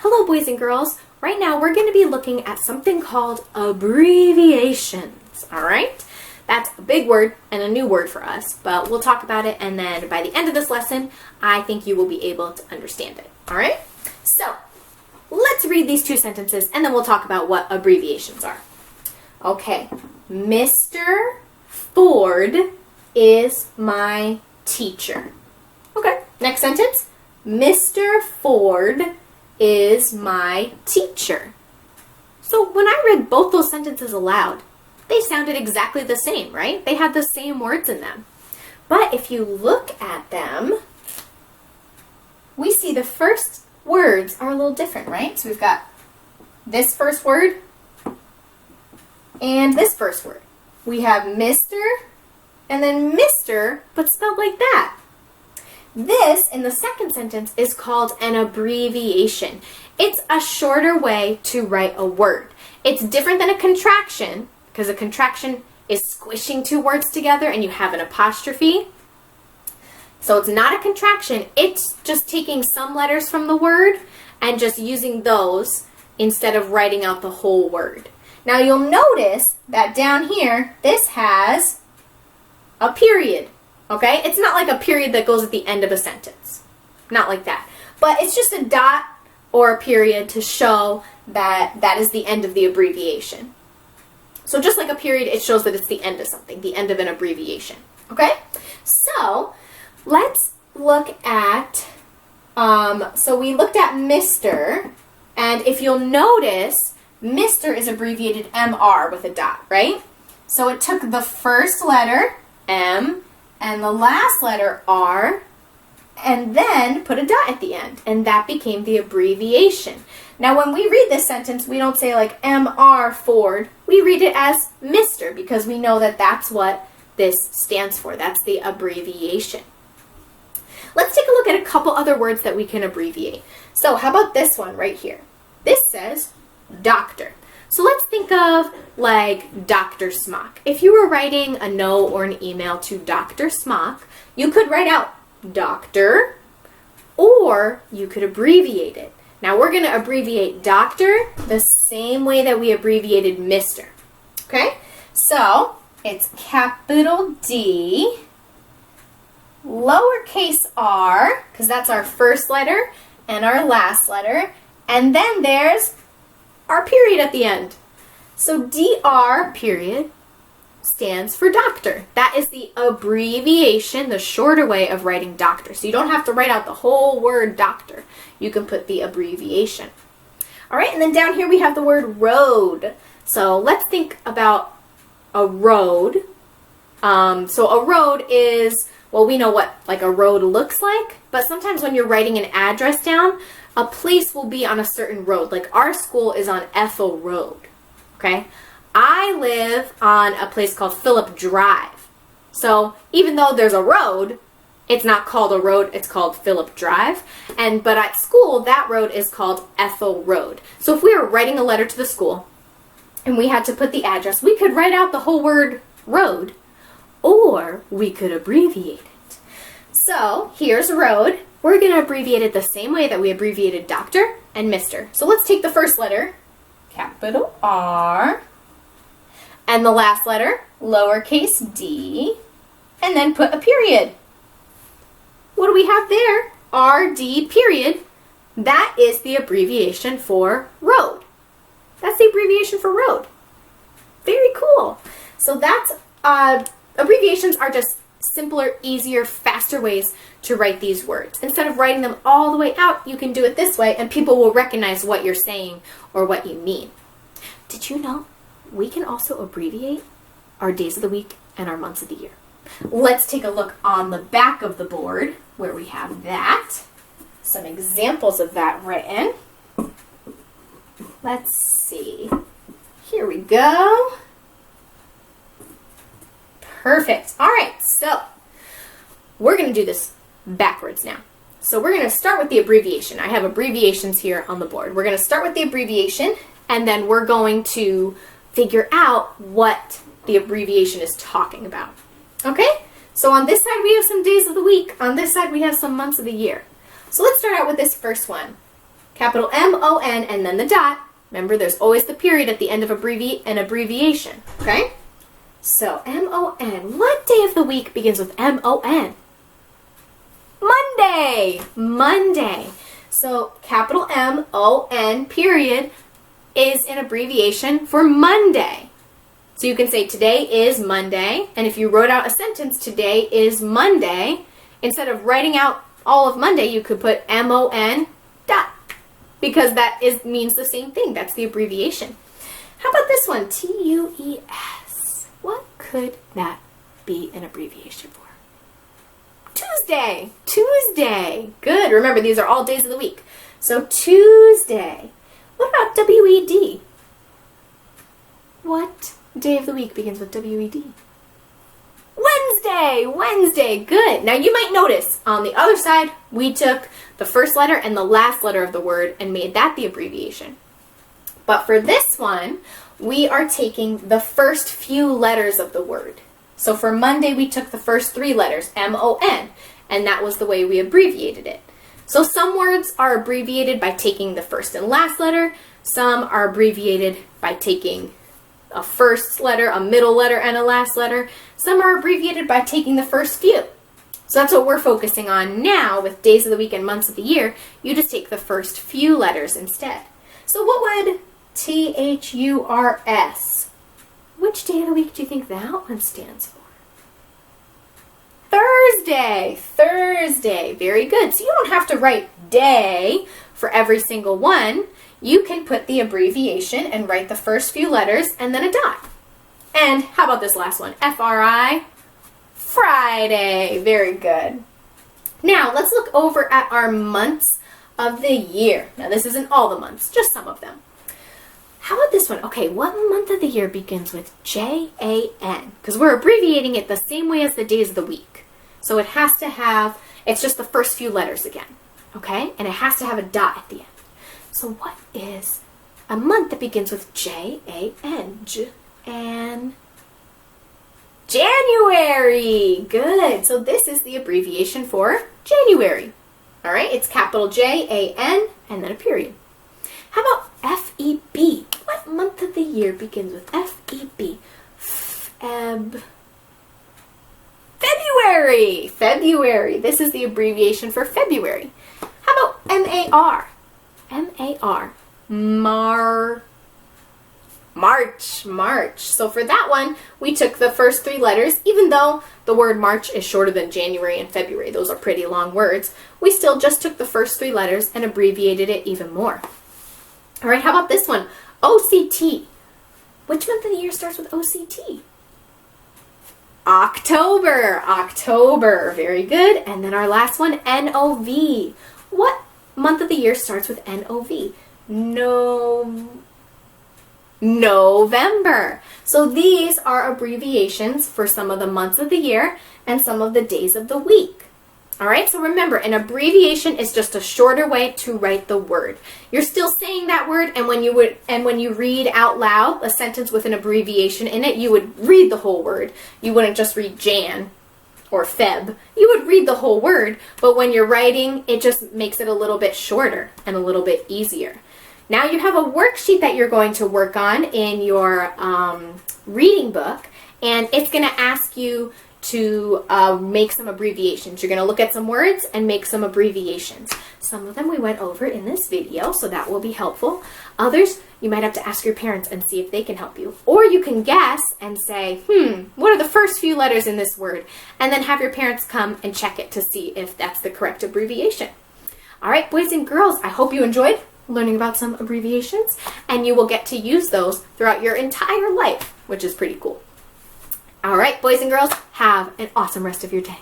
Hello boys and girls. Right now we're going to be looking at something called abbreviations, alright? That's a big word and a new word for us, but we'll talk about it and then by the end of this lesson, I think you will be able to understand it, alright? So, let's read these two sentences and then we'll talk about what abbreviations are. Okay, Mr. Ford is my teacher. Okay, next sentence. Mr. Ford is my teacher. So when I read both those sentences aloud, they sounded exactly the same, right? They had the same words in them. But if you look at them, we see the first words are a little different, right? So we've got this first word and this first word. We have Mr. and then Mr, but spelled like that. This, in the second sentence, is called an abbreviation. It's a shorter way to write a word. It's different than a contraction, because a contraction is squishing two words together and you have an apostrophe. So it's not a contraction, it's just taking some letters from the word and just using those instead of writing out the whole word. Now you'll notice that down here, this has a period. Okay? It's not like a period that goes at the end of a sentence. Not like that. But it's just a dot or a period to show that that is the end of the abbreviation. So just like a period, it shows that it's the end of something, the end of an abbreviation. Okay? So, let's look at, so we looked at Mr., and if you'll notice, Mr. is abbreviated MR with a dot, right? So it took the first letter, M, and the last letter R, and then put a dot at the end, and that became the abbreviation. Now when we read this sentence, we don't say like M.R. Ford, we read it as Mr. because we know that that's what this stands for. That's the abbreviation. Let's take a look at a couple other words that we can abbreviate. So how about this one right here? This says doctor. So let's think of like Dr. Smock. If you were writing a note or an email to Dr. Smock, you could write out doctor, or you could abbreviate it. Now we're going to abbreviate doctor the same way that we abbreviated Mr. Okay? So it's capital D, lowercase r, because that's our first letter and our last letter, and then there's our period at the end. So DR period stands for doctor. That is the abbreviation, the shorter way of writing doctor. So you don't have to write out the whole word doctor. You can put the abbreviation. All right, and then down here we have the word road. So let's think about a road. So a road is, well, we know what like a road looks like, but sometimes when you're writing an address down, a place will be on a certain road. Like our school is on Ethel Road, okay? I live on a place called Phillip Drive. So even though there's a road, it's not called a road, it's called Phillip Drive. But at school, that road is called Ethel Road. So if we were writing a letter to the school and we had to put the address, we could write out the whole word road, or we could abbreviate it. So here's road. We're going to abbreviate it the same way that we abbreviated doctor and Mr. So let's take the first letter, capital R, and the last letter, lowercase d, and then put a period. What do we have there? RD period. That is the abbreviation for road. That's the abbreviation for road. Very cool. So that's, abbreviations are just simpler, easier, faster ways to write these words. Instead of writing them all the way out, you can do it this way and people will recognize what you're saying or what you mean. Did you know we can also abbreviate our days of the week and our months of the year? Let's take a look on the back of the board where we have that. Some examples of that written. Let's see. Here we go. Perfect. All right, so we're going to do this backwards now. So we're going to start with the abbreviation. I have abbreviations here on the board. We're going to start with the abbreviation, and then we're going to figure out what the abbreviation is talking about. Okay? So on this side we have some days of the week. On this side we have some months of the year. So let's start out with this first one. Capital M-O-N and then the dot. Remember, there's always the period at the end of an abbreviation, okay? So, M-O-N. What day of the week begins with M-O-N? Monday! Monday. So, capital M-O-N period is an abbreviation for Monday. So you can say today is Monday, and if you wrote out a sentence, today is Monday, instead of writing out all of Monday, you could put M-O-N dot, because that means the same thing. That's the abbreviation. How about this one? T-U-E-S. What could that be an abbreviation for? Tuesday. Tuesday. Good. Remember, these are all days of the week. So Tuesday. What about W-E-D? What day of the week begins with W-E-D? Wednesday. Wednesday. Good. Now you might notice on the other side, we took the first letter and the last letter of the word and made that the abbreviation. But for this one, we are taking the first few letters of the word. So for Monday, we took the first 3 letters, M-O-N, and that was the way we abbreviated it. So some words are abbreviated by taking the first and last letter. Some are abbreviated by taking a first letter, a middle letter, and a last letter. Some are abbreviated by taking the first few. So that's what we're focusing on now with days of the week and months of the year. You just take the first few letters instead. So what would T-H-U-R-S, which day of the week do you think that one stands for? Thursday. Thursday. Very good. So you don't have to write day for every single one. You can put the abbreviation and write the first few letters and then a dot. And how about this last one? F-R-I, Friday. Very good. Now let's look over at our months of the year. Now this isn't all the months, just some of them. How about this one? Okay, what month of the year begins with J-A-N? Because we're abbreviating it the same way as the days of the week. So it has to have, it's just the first few letters again, okay? And it has to have a dot at the end. So what is a month that begins with J-A-N? J-A-N. January. Good. So this is the abbreviation for January. All right, it's capital J-A-N and then a period. How about F-E-B? What month of the year begins with F-E-B? February. February. This is the abbreviation for February. How about M-A-R? M-A-R. March. March. So for that one, we took the first 3 letters. Even though the word March is shorter than January and February, those are pretty long words, we still just took the first 3 letters and abbreviated it even more. All right, how about this one? O-C-T. Which month of the year starts with O-C-T? October. October. Very good. And then our last one, N-O-V. What month of the year starts with N-O-V? November. So these are abbreviations for some of the months of the year and some of the days of the week. All right, so remember, an abbreviation is just a shorter way to write the word. You're still saying that word, and when you read out loud a sentence with an abbreviation in it, you would read the whole word. You wouldn't just read Jan or Feb. You would read the whole word, but when you're writing, it just makes it a little bit shorter and a little bit easier. Now you have a worksheet that you're going to work on in your reading book, and it's going to ask you to make some abbreviations. You're going to look at some words and make some abbreviations. Some of them we went over in this video, so that will be helpful. Others, you might have to ask your parents and see if they can help you. Or you can guess and say, what are the first few letters in this word? And then have your parents come and check it to see if that's the correct abbreviation. All right, boys and girls, I hope you enjoyed learning about some abbreviations, and you will get to use those throughout your entire life, which is pretty cool. All right, boys and girls, have an awesome rest of your day.